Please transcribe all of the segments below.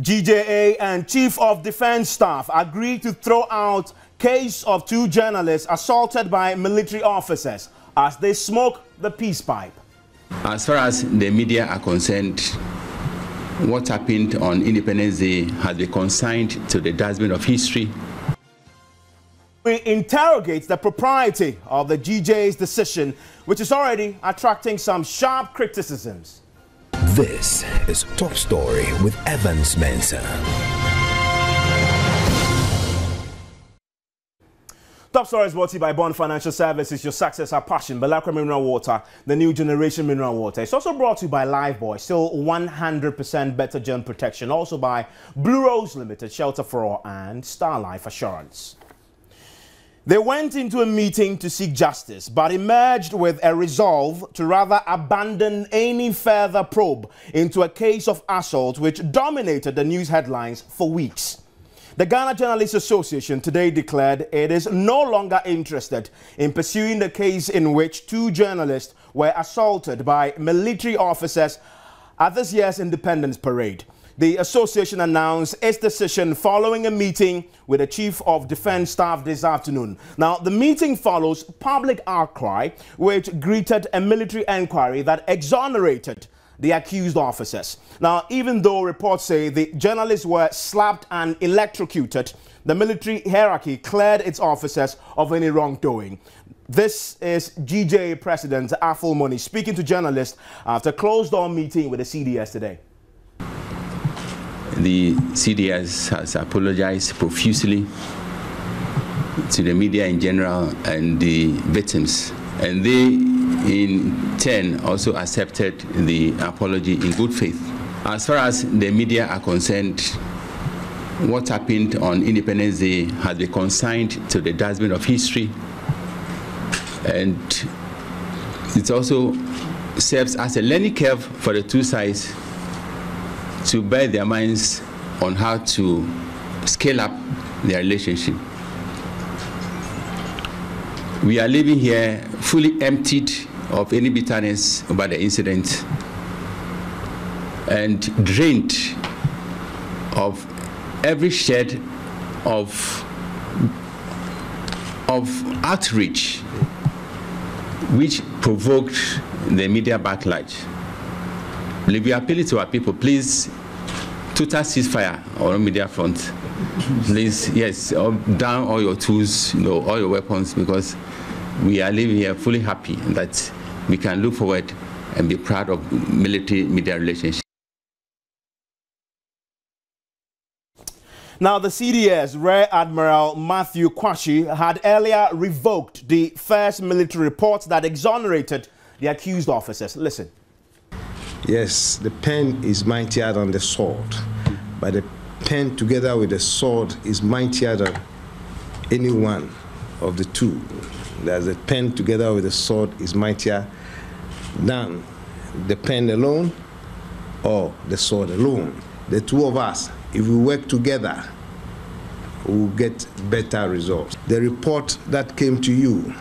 GJA and Chief of Defense Staff agreed to throw out case of 2 journalists assaulted by military officers as they smoke the peace pipe. As far as the media are concerned, what happened on Independence Day has been consigned to the dustbin of history. We interrogate the propriety of the GJA's decision, which is already attracting some sharp criticisms. This is Top Story with Evans Mensah. Top Story is brought to you by Bond Financial Services, your success, our passion. Belacra Mineral Water, the new generation mineral water. It's also brought to you by Lifebuoy, still 100% better germ protection. Also by Blue Rose Limited, Shelter for All, and Star Life Assurance. They went into a meeting to seek justice, but emerged with a resolve to rather abandon any further probe into a case of assault which dominated the news headlines for weeks. The Ghana Journalists Association today declared it is no longer interested in pursuing the case in which 2 journalists were assaulted by military officers at this year's Independence Parade. The association announced its decision following a meeting with the Chief of Defense Staff this afternoon. Now, the meeting follows public outcry, which greeted a military inquiry that exonerated the accused officers. Now, even though reports say the journalists were slapped and electrocuted, the military hierarchy cleared its officers of any wrongdoing. This is GJA President Aful Money speaking to journalists after a closed-door meeting with the CDS today. The CDS has apologized profusely to the media in general and the victims, and they in turn also accepted the apology in good faith. As far as the media are concerned, what happened on Independence Day has been consigned to the dustbin of history, and it also serves as a learning curve for the 2 sides to bear their minds on how to scale up their relationship. We are living here fully emptied of any bitterness about the incident and drained of every shred of outreach which provoked the media backlash. We appeal to our people, please, total ceasefire on media front. Please, yes, down all your tools, all your weapons, because we are living here fully happy that we can look forward and be proud of military-media relationship. Now, the CDS Rear Admiral Matthew Kwashi had earlier revoked the first military report that exonerated the accused officers. Listen. Yes, the pen is mightier than the sword, but the pen together with the sword is mightier than any one of the 2. That the pen together with the sword is mightier than the pen alone or the sword alone. The 2 of us, if we work together, we will get better results. The report that came to you,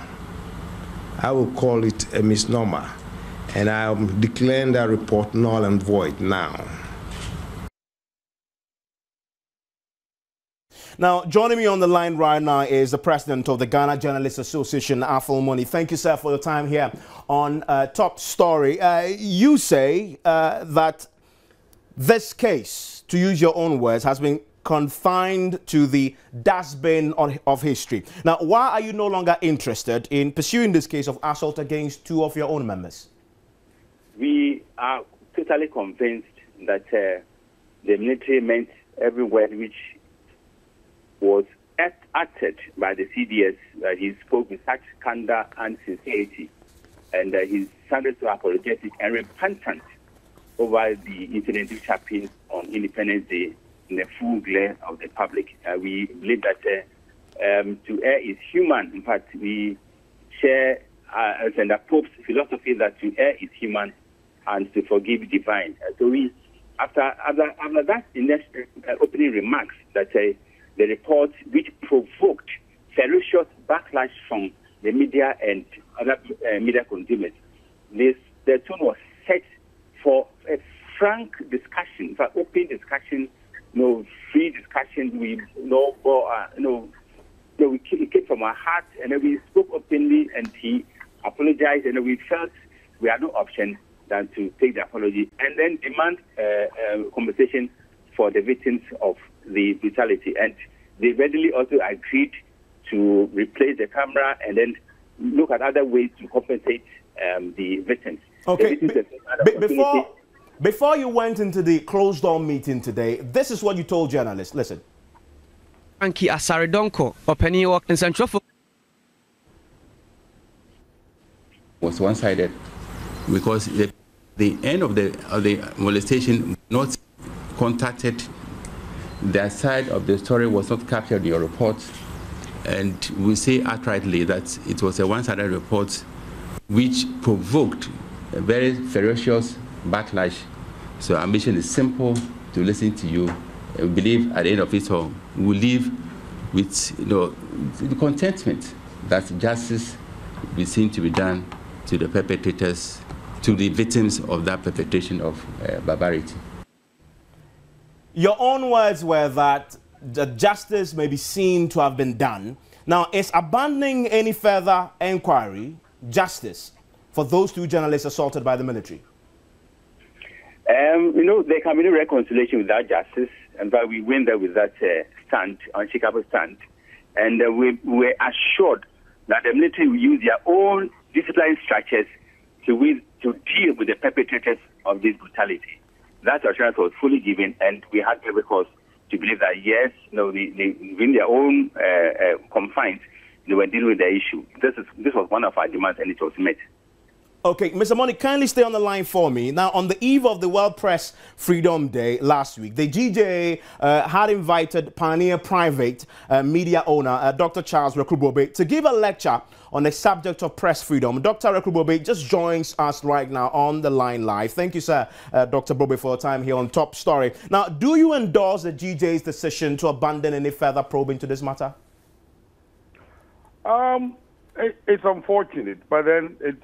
I will call it a misnomer. And I am declaring that report null and void now. Now, joining me on the line right now is the president of the Ghana Journalists Association, Aful Money. Thank you, sir, for your time here on Top Story. You say that this case, to use your own words, has been confined to the dustbin of history. Now, why are you no longer interested in pursuing this case of assault against 2 of your own members? We are totally convinced that the military meant every word which was uttered by the CDS. He spoke with such candor and sincerity, and he sounded so apologetic and repentant over the incident which happened on Independence Day in the full glare of the public. We believe that to err is human. In fact, we share Alexander Pope's philosophy that to err is human and to forgive divine. So we, after that opening remarks, that the report which provoked ferocious backlash from the media and other media consumers, the tone was set for a frank discussion, for open discussion free discussion. We it came from our heart, and then we spoke openly, and he apologized, and we felt we had no option than to take the apology and then demand compensation for the victims of the brutality. And they readily also agreed to replace the camera and then look at other ways to compensate the victims. Okay, before you went into the closed-door meeting today, this is what you told journalists. Listen. Anki Asaridonko, Openi Walk in Central was one-sided because the end of the molestation not contacted. Their side of the story was not captured in your report, and we say outrightly that it was a one-sided report which provoked a very ferocious backlash. So our mission is simple: to listen to you. And we believe at the end of it all, we will leave with the contentment that justice will be seen to be done to the perpetrators, to the victims of that perpetration of barbarity. Your own words were that the justice may be seen to have been done. Now, is abandoning any further inquiry justice for those two journalists assaulted by the military? There can be no reconciliation without justice. In fact, we went there with that stand, unshakable stand, and we were assured that the military will use their own disciplinary structures to deal with the perpetrators of this brutality. That assurance was fully given, and we had every cause to believe that, yes, within their own confines, they were dealing with the issue. This was one of our demands, and it was met. Okay, Mr. Money, kindly stay on the line for me. Now, on the eve of the World Press Freedom Day last week, the GJA had invited Pioneer Private media owner, Dr. Charles Rekrubobe, to give a lecture on the subject of press freedom. Dr. Rekrubobe just joins us right now on the line live. Thank you, sir, Dr. Bobe, for your time here on Top Story. Now, do you endorse the GJA's decision to abandon any further probe into this matter? It's unfortunate, but then it's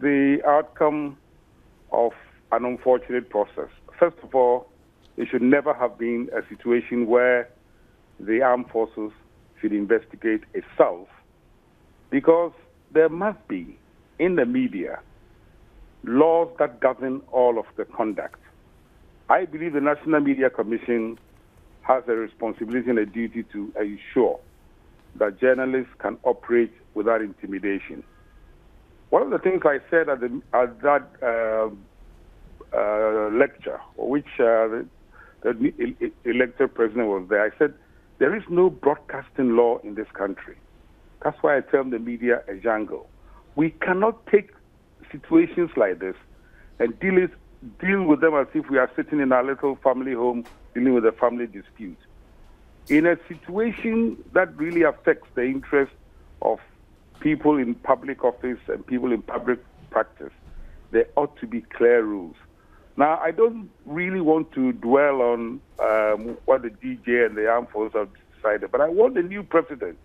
the outcome of an unfortunate process. First of all, it should never have been a situation where the armed forces should investigate itself, because there must be, in the media, laws that govern all of the conduct. I believe the National Media Commission has a responsibility and a duty to ensure that journalists can operate without intimidation. One of the things I said at that lecture, which the elected president was there, I said, there is no broadcasting law in this country. That's why I term the media a jungle. We cannot take situations like this and deal with them as if we are sitting in our little family home dealing with a family dispute. In a situation that really affects the interest of people in public office and people in public practice, there ought to be clear rules. Now, I don't really want to dwell on what the DJ and the armed forces have decided, but I want the new president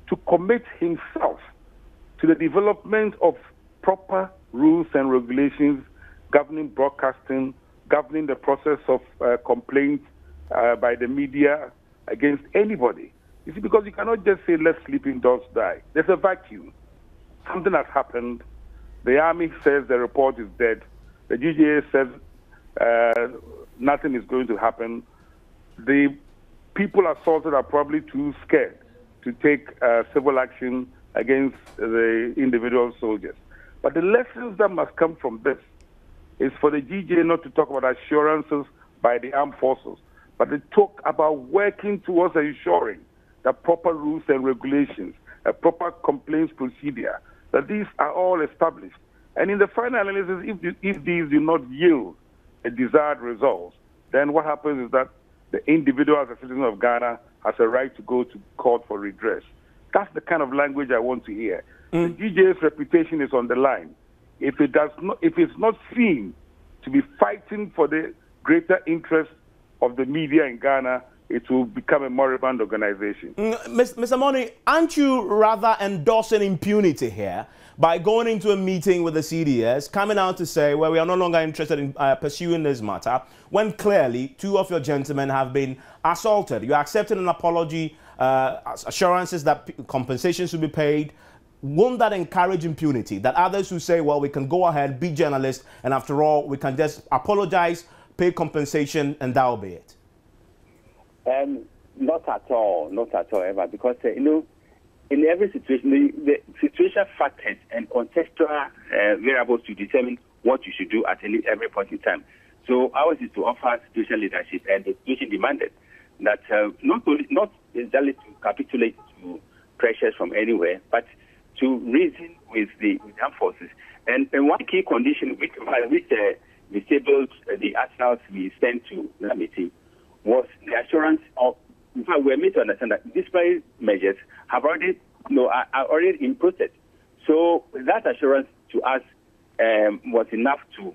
to commit himself to the development of proper rules and regulations governing broadcasting, governing the process of complaints by the media against anybody. You see, because you cannot just say, let sleeping dogs die. There's a vacuum. Something has happened. The army says the report is dead. The GJA says nothing is going to happen. The people assaulted are probably too scared to take civil action against the individual soldiers. But the lessons that must come from this is for the GJA not to talk about assurances by the armed forces, but to talk about working towards ensuring that proper rules and regulations, a proper complaints procedure, that these are all established. And in the final analysis, if these do not yield a desired result, then what happens is that the individual as a citizen of Ghana has a right to go to court for redress. That's the kind of language I want to hear. The GJA's reputation is on the line. If it's not seen to be fighting for the greater interest of the media in Ghana, it will become a moribund organization. Mr. Money, aren't you rather endorsing impunity here by going into a meeting with the CDS, coming out to say, well, we are no longer interested in pursuing this matter, when clearly 2 of your gentlemen have been assaulted? You accepted an apology, assurances that compensation should be paid. Won't that encourage impunity? That others who say, well, we can go ahead, be journalists, and after all, we can just apologize, pay compensation, and that will be it? Not at all, ever, because, in every situation, the situation factors and contextual variables to determine what you should do at every point in time. So ours is to offer situational leadership, and the situation demanded that not exactly to capitulate to pressures from anywhere, but to reason with the armed forces. And one key condition which disabled the arsenals we sent to the meeting was the assurance of, in fact, we are made to understand that disciplinary measures have already, are already in process. So that assurance to us was enough to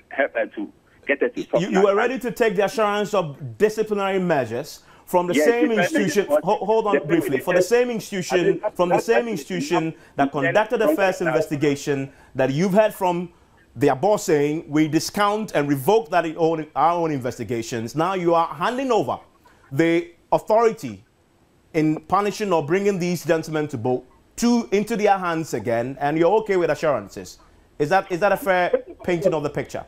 help to get us to stop. You were ready to take the assurance of disciplinary measures from the same institution. Hold on briefly. For the same institution, from the same institution that conducted the first investigation, that you've heard from their boss saying we discount and revoke that in our own investigations. Now you are handing over the authority in punishing or bringing these gentlemen to book into their hands again, and you're okay with assurances. Is that a fair painting of the picture?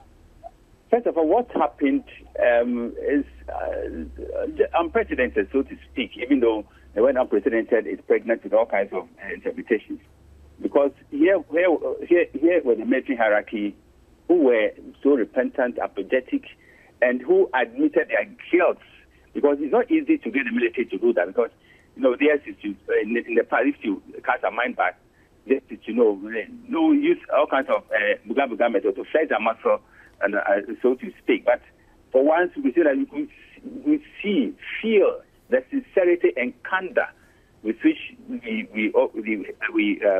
First of all, what happened is unprecedented, so to speak, even though the word unprecedented is pregnant with all kinds of interpretations. Because here were the military hierarchy who were so repentant, apologetic, and who admitted their guilt. Because it's not easy to get the military to do that. Because, theirs is to, in the past, if you cast a mind back, this is to use all kinds of buga methods to flex their muscle, and so to speak. But for once, we see that we feel the sincerity and candor with which we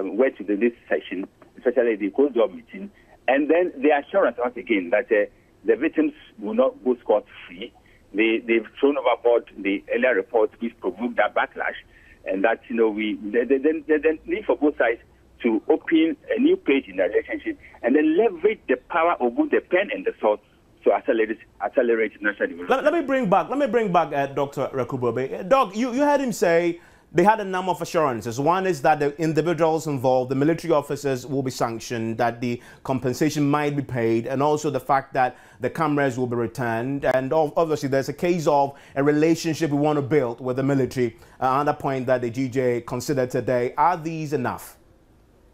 went to this session, especially the closed door meeting, and then the assurance once again that the victims will not go scot-free. They've thrown overboard the earlier reports which provoked that backlash, and that the need for both sides to open a new page in the relationship and then leverage the power of both the pen and the sword to accelerate national development. Let me bring back Dr. Rakubobe. Doc, you heard him say they had a number of assurances. One is that the individuals involved, the military officers, will be sanctioned, that the compensation might be paid, and also the fact that the cameras will be returned. And obviously, there's a case of a relationship we want to build with the military. Another point that the GJ considered today. Are these enough?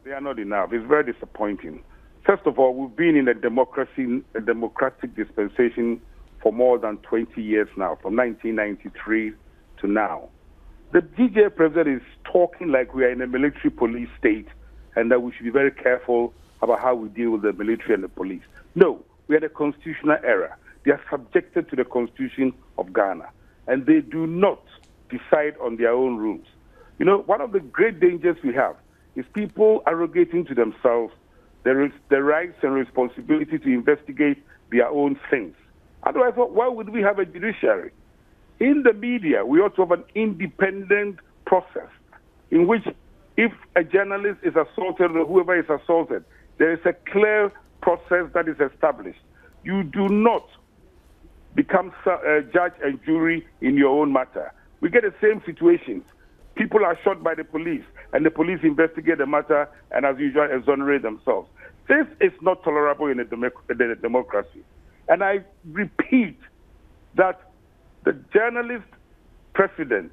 They are not enough. It's very disappointing. First of all, we've been in a democratic dispensation for more than 20 years now, from 1993 to now. The GJ president is talking like we are in a military police state and that we should be very careful about how we deal with the military and the police. No, we are in a constitutional era. They are subjected to the Constitution of Ghana, and they do not decide on their own rules. One of the great dangers we have is people arrogating to themselves the rights and responsibility to investigate their own things. Otherwise, why would we have a judiciary? In the media, we ought to have an independent process in which if a journalist is assaulted or whoever is assaulted, there is a clear process that is established. You do not become judge and jury in your own matter. We get the same situations. People are shot by the police, and the police investigate the matter and, as usual, exonerate themselves. This is not tolerable in a democracy. And I repeat that the journalist president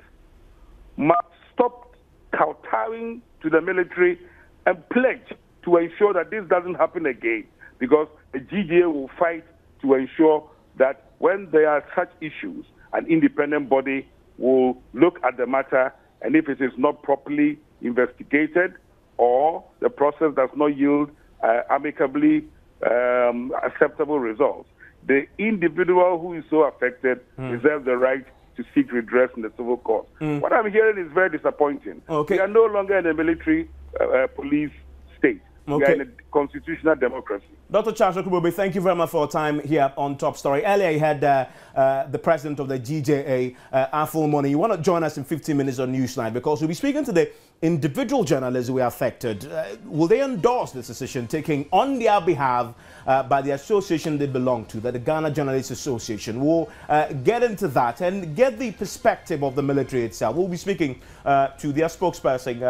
must stop kowtowing to the military and pledge to ensure that this doesn't happen again, because the GJA will fight to ensure that when there are such issues, an independent body will look at the matter, and if it is not properly investigated or the process does not yield amicably acceptable results, the individual who is so affected reserves the right to seek redress in the civil court. What I'm hearing is very disappointing. Okay. We are no longer in a military police state. Okay. We are in constitutional democracy. Dr. Charles Okubobe, thank you very much for your time here on Top Story. Earlier, you had the president of the GJA, Aful Money. You want to join us in 15 minutes on Newsnight because we'll be speaking to the individual journalists who are affected. Will they endorse this decision taken on their behalf by the association they belong to, the Ghana Journalists Association? We'll get into that and get the perspective of the military itself. We'll be speaking to their spokesperson,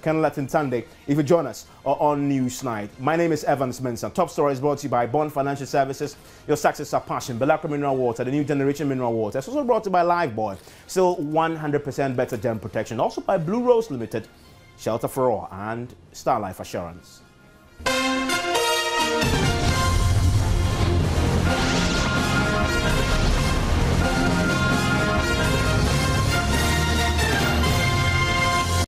Colonel Latin Tande, if you join us on Newsnight. My name is Evans Mensah. Top Story is brought to you by Bond Financial Services. Your success, our passion. Belacra Mineral Water, the new generation mineral water. It's also brought to you by Lifebuoy. Still 100% better germ protection. Also by Blue Rose Limited, Shelter for All, and Star Life Assurance.